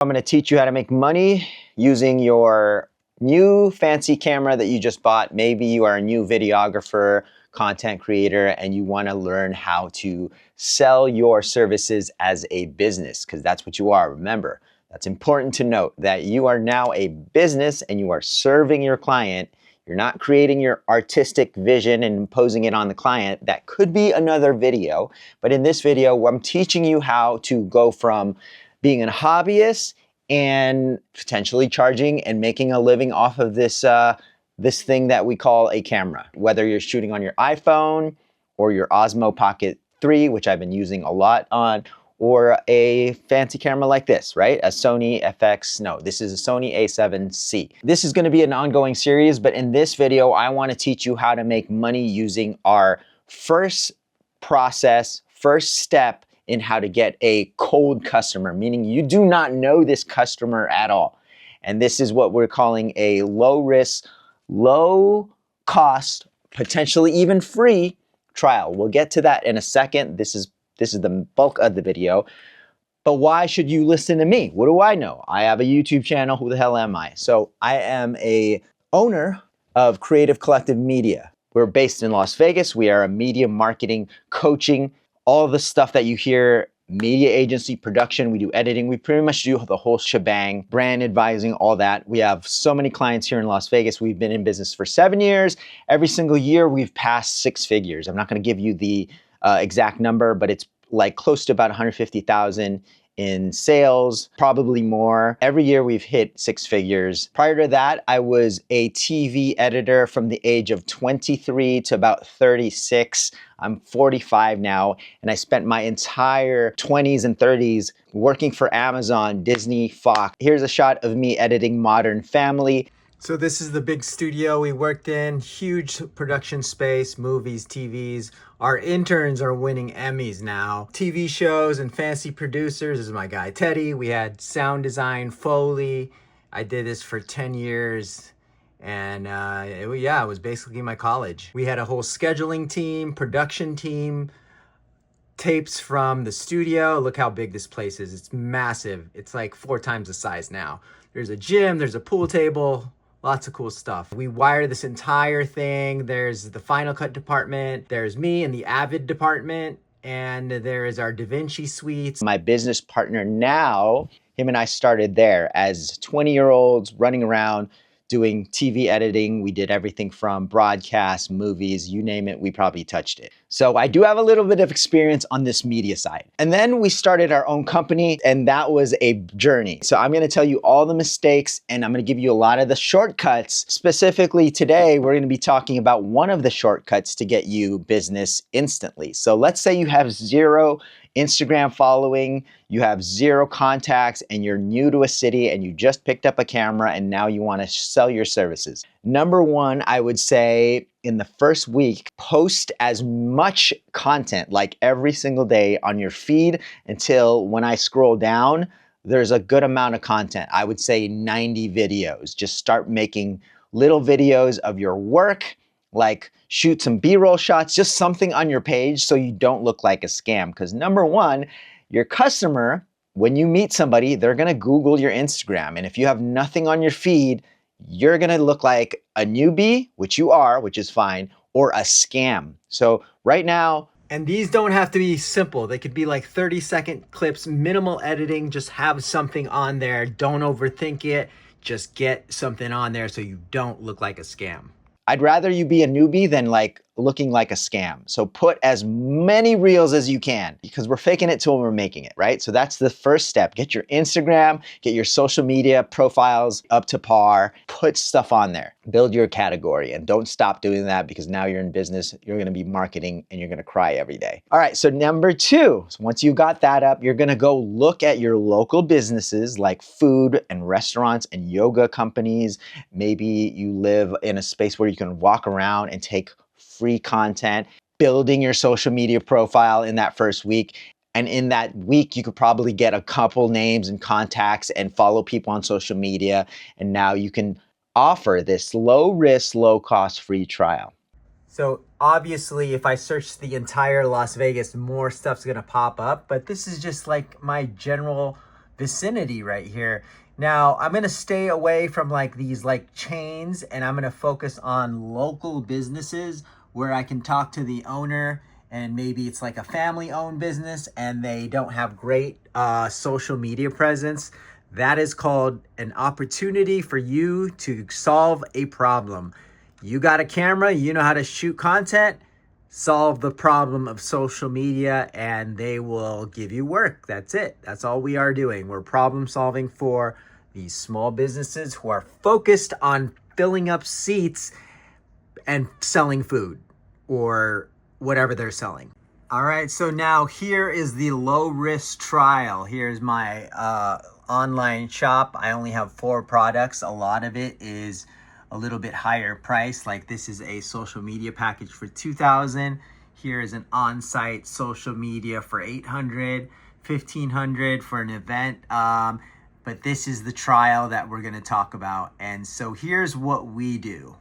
I'm going to teach you how to make money using your new fancy camera that you just bought. Maybe you are a new videographer, content creator, and you want to learn how to sell your services as a business, because that's what you are. Remember, that's important to note, that you are now a business and you are serving your client. You're not creating your artistic vision and imposing it on the client. That could be another video, but in this video, I'm teaching you how to go from being a hobbyist and potentially charging and making a living off of this this thing that we call a camera. Whether you're shooting on your iPhone or your Osmo Pocket 3, which I've been using a lot on, or a fancy camera like this, right? A Sony FX, no, this is a Sony A7C. This is gonna be an ongoing series, but in this video, I wanna teach you how to make money using our first process, first step in how to get a cold customer, meaning you do not know this customer at all. And this is what we're calling a low risk, low cost, potentially even free trial. We'll get to that in a second. This is the bulk of the video. But why should you listen to me? What do I know? I have a YouTube channel. Who the hell am I? So I am a owner of Creative Collective Media. We're based in Las Vegas. We are a media marketing, coaching, all the stuff that you hear, media agency, production, we do editing, we pretty much do the whole shebang, brand advising, all that. We have so many clients here in Las Vegas. We've been in business for 7 years. Every single year we've passed 6 figures. I'm not gonna give you the exact number, but it's like close to about 150,000 in sales, probably more. Every year we've hit 6 figures. Prior to that, I was a TV editor from the age of 23 to about 36. I'm 45 now, and I spent my entire 20s and 30s working for Amazon, Disney, Fox. Here's a shot of me editing Modern Family. So this is the big studio we worked in, huge production space, movies, TVs. Our interns are winning Emmys now. TV shows and fancy producers. This is my guy, Teddy. We had sound design, Foley. I did this for 10 years. And it was basically my college. We had a whole scheduling team, production team, tapes from the studio. Look how big this place is. It's massive. It's like 4 times the size now. There's a gym, there's a pool table, lots of cool stuff. We wire this entire thing. There's the Final Cut department. There's me in the Avid department. And there is our DaVinci suites. My business partner now, him and I started there as 20-year-olds running around doing TV editing. We did everything from broadcast, movies, you name it, we probably touched it. So I do have a little bit of experience on this media side. And then we started our own company, and that was a journey. So I'm gonna tell you all the mistakes, and I'm gonna give you a lot of the shortcuts. Specifically today, we're gonna be talking about one of the shortcuts to get you business instantly. So let's say you have 0 Instagram following, you have 0 contacts, and you're new to a city and you just picked up a camera and now you want to sell your services. Number 1, I would say in the first week, post as much content like every single day on your feed until when I scroll down, there's a good amount of content. I would say 90 videos. Just start making little videos of your work, like shoot some B-roll shots, just something on your page so you don't look like a scam. Because number 1, your customer, when you meet somebody, they're gonna Google your Instagram. And if you have nothing on your feed, you're gonna look like a newbie, which you are, which is fine, or a scam. So right now, and these don't have to be simple. They could be like 30-second clips, minimal editing, just have something on there. Don't overthink it. Just get something on there so you don't look like a scam. I'd rather you be a newbie than like looking like a scam. So put as many reels as you can, because we're faking it till we're making it, right? So that's the first step. Get your Instagram, get your social media profiles up to par, put stuff on there, build your category, and don't stop doing that, because now you're in business, you're gonna be marketing and you're gonna cry every day. All right, so number 2, so once you got that up, you're gonna go look at your local businesses like food and restaurants and yoga companies. Maybe you live in a space where you can walk around and take free content, building your social media profile in that first week. And in that week, you could probably get a couple names and contacts and follow people on social media. And now you can offer this low risk, low cost free trial. So obviously, if I search the entire Las Vegas, more stuff's gonna pop up. But this is just like my general vicinity right here. Now, I'm going to stay away from like these like chains, and I'm going to focus on local businesses where I can talk to the owner, and maybe it's like a family owned business and they don't have great social media presence. That is called an opportunity for you to solve a problem. You got a camera, you know how to shoot content, solve the problem of social media, and they will give you work. That's it. That's all we are doing. We're problem solving for these small businesses who are focused on filling up seats and selling food or whatever they're selling. All right, so now here is the low risk trial. Here's my online shop. I only have 4 products. A lot of it is a little bit higher price. Like this is a social media package for $2,000. Here is an on-site social media for $800, $1,500 for an event. But this is the trial that we're gonna talk about. And so here's what we do.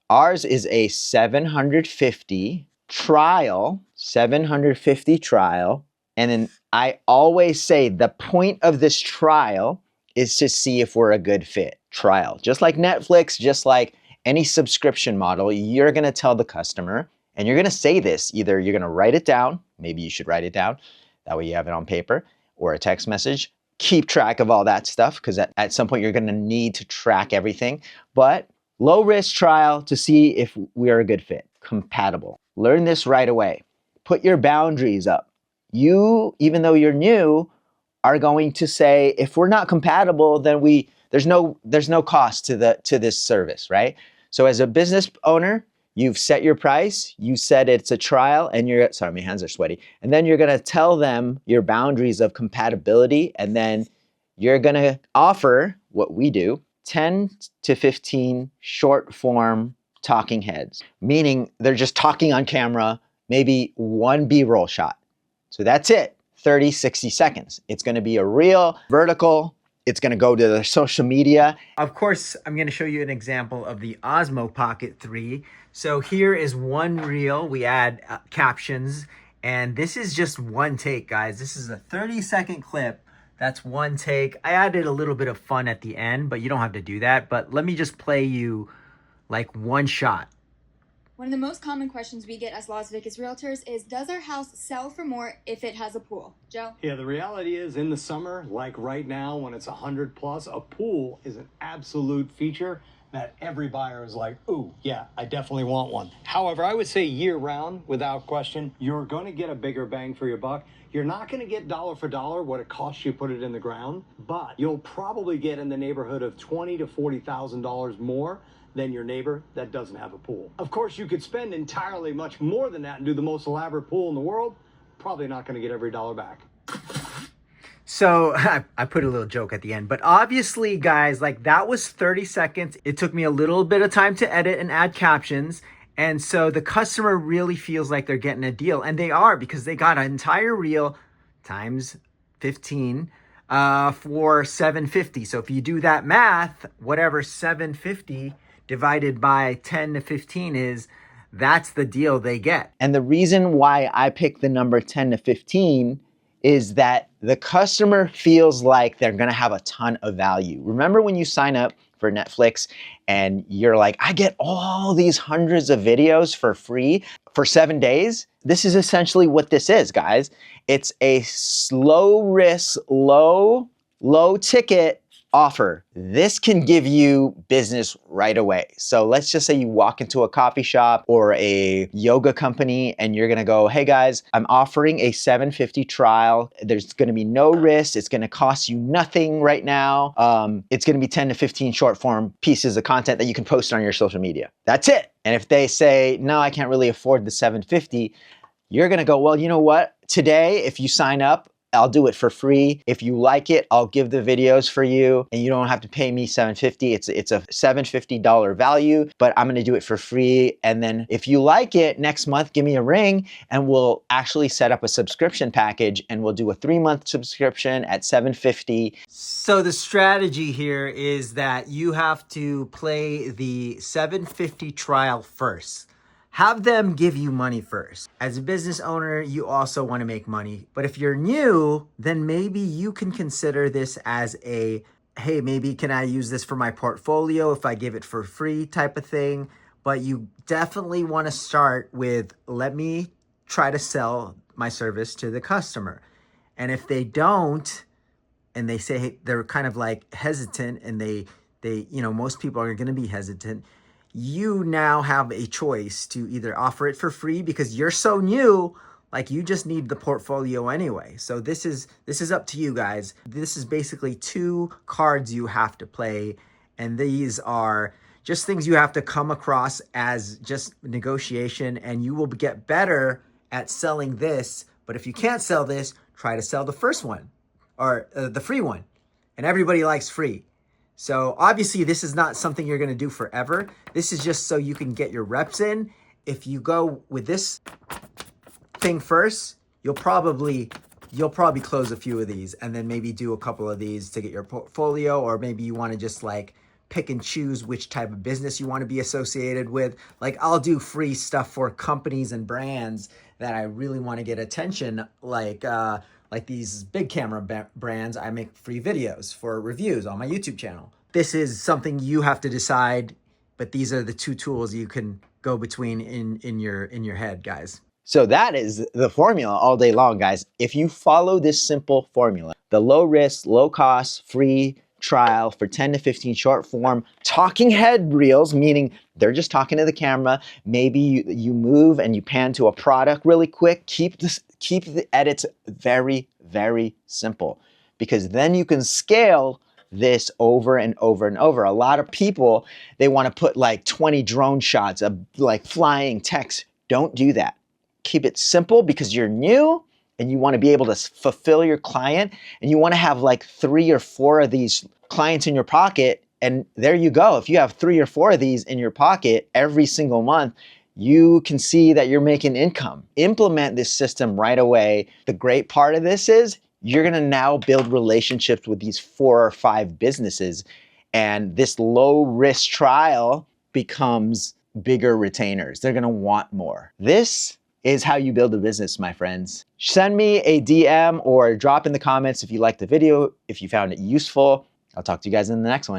Ours is a 750 trial, 750 trial. And then I always say the point of this trial is to see if we're a good fit. Trial. Just like Netflix, just like any subscription model, you're going to tell the customer, and you're going to say this. Either you're going to write it down, maybe you should write it down, that way you have it on paper, or a text message. Keep track of all that stuff, because at some point you're going to need to track everything. But low risk trial to see if we are a good fit, compatible. Learn this right away. Put your boundaries up. You, even though you're new, are going to say, if we're not compatible, then there's no cost to this service, right? So as a business owner, you've set your price, you said it's a trial, and sorry, my hands are sweaty. And then you're gonna tell them your boundaries of compatibility, and then you're gonna offer what we do, 10 to 15 short form talking heads, meaning they're just talking on camera, maybe 1 B-roll shot. So that's it, 30, 60 seconds. It's gonna be a reel, vertical, it's gonna go to the social media. Of course, I'm gonna show you an example of the Osmo Pocket 3. So here is one reel, we add captions, and this is just one take, guys. This is a 30-second clip. That's one take. I added a little bit of fun at the end, but you don't have to do that. But let me just play you like one shot. One of the most common questions we get as Las Vegas realtors is, does our house sell for more if it has a pool? Joe? Yeah, the reality is in the summer, like right now when it's 100 plus, a pool is an absolute feature that every buyer is like, ooh, yeah, I definitely want one. However, I would say year round, without question, you're going to get a bigger bang for your buck. You're not going to get dollar for dollar what it costs you to put it in the ground, but you'll probably get in the neighborhood of $20,000 to $40,000 more than your neighbor that doesn't have a pool. Of course, you could spend entirely much more than that and do the most elaborate pool in the world. Probably not going to get every dollar back. So I put a little joke at the end, but obviously, guys, like that was 30 seconds. It took me a little bit of time to edit and add captions. And so the customer really feels like they're getting a deal, and they are, because they got an entire reel times 15 for $750. So if you do that math, whatever 750 divided by 10 to 15 is, that's the deal they get. And the reason why I picked the number 10 to 15 is that the customer feels like they're gonna have a ton of value. Remember when you sign up for Netflix and you're like, I get all these hundreds of videos for free for 7 days? This is essentially what this is, guys. It's a low risk, low ticket offer. This can give you business right away. So let's just say you walk into a coffee shop or a yoga company and you're gonna go, hey guys, I'm offering a $750 trial. There's gonna be no risk. It's gonna cost you nothing right now. It's gonna be 10 to 15 short form pieces of content that you can post on your social media. That's it. And if they say, no, I can't really afford the $750, you're gonna go, well, you know what? Today, if you sign up, I'll do it for free. If you like it, I'll give the videos for you and you don't have to pay me $750. It's a $750 value, but I'm gonna do it for free. And then if you like it, next month, give me a ring and we'll actually set up a subscription package and we'll do a 3-month subscription at $750. So the strategy here is that you have to play the $750 trial first. have them give you money first. As a business owner, you also want to make money. But if you're new, then maybe you can consider this as a, hey, maybe can I use this for my portfolio if I give it for free type of thing. But you definitely want to start with, let me try to sell my service to the customer. And if they don't, and they say, hey, they're kind of like hesitant, and they, most people are going to be hesitant. You now have a choice to either offer it for free because you're so new, like you just need the portfolio anyway. So this is up to you guys. This is basically 2 cards you have to play. And these are just things you have to come across as just negotiation, and you will get better at selling this. But if you can't sell this, try to sell the first one or the free one. And everybody likes free. So obviously this is not something you're going to do forever. This is just so you can get your reps in. If you go with this thing first, you'll probably close a few of these and then maybe do a couple of these to get your portfolio, or maybe you want to just like pick and choose which type of business you want to be associated with. Like I'll do free stuff for companies and brands that I really want to get attention, like these big camera brands. I make free videos for reviews on my YouTube channel. This is something you have to decide, but these are the 2 tools you can go between in your head, guys. So that is the formula all day long, guys. If you follow this simple formula, the low risk, low cost, free trial for 10 to 15 short form talking head reels, meaning they're just talking to the camera. Maybe you move and you pan to a product really quick. Keep the edits very, very simple, because then you can scale this over and over and over. A lot of people, they want to put like 20 drone shots of like flying text. Don't do that. Keep it simple because you're new and you want to be able to fulfill your client, and you want to have like 3 or 4 of these clients in your pocket. And there you go. If you have 3 or 4 of these in your pocket every single month, you can see that you're making income. Implement this system right away. The great part of this is you're gonna now build relationships with these 4 or 5 businesses, and this low risk trial becomes bigger retainers. They're gonna want more. This is how you build a business, my friends. Send me a DM or drop in the comments if you liked the video, if you found it useful. I'll talk to you guys in the next one.